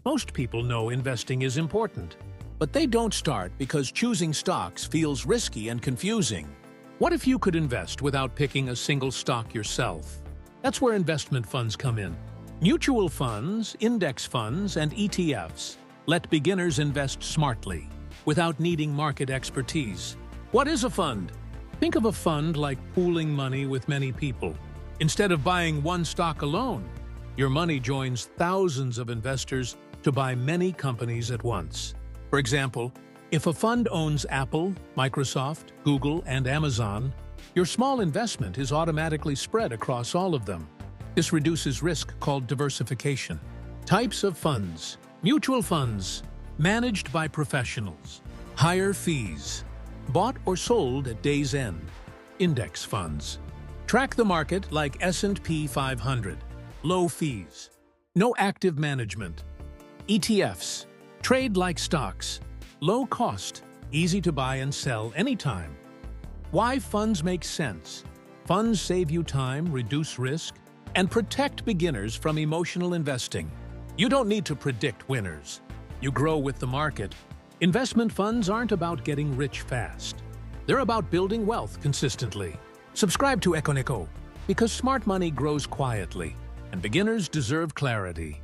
Most people know investing is important, but they don't start because choosing stocks feels risky and confusing. What if you could invest without picking a single stock yourself? That's where investment funds come in. Mutual funds, index funds, and ETFs let beginners invest smartly, without needing market expertise. What is a fund? Think of a fund like pooling money with many people. Instead of buying one stock alone, your money joins thousands of investors to buy many companies at once. For example, if a fund owns Apple, Microsoft, Google, and Amazon, your small investment is automatically spread across all of them. This reduces risk called diversification. Types of funds. Mutual funds, managed by professionals. Higher fees. Bought or sold at day's end. Index funds. Track the market like S&P 500. Low fees. No active management. ETFs. Trade like stocks. Low cost. Easy to buy and sell anytime. Why funds make sense. Funds save you time, reduce risk, and protect beginners from emotional investing. You don't need to predict winners. You grow with the market. Investment funds aren't about getting rich fast. They're about building wealth consistently. Subscribe to Econiqo, because smart money grows quietly, and beginners deserve clarity.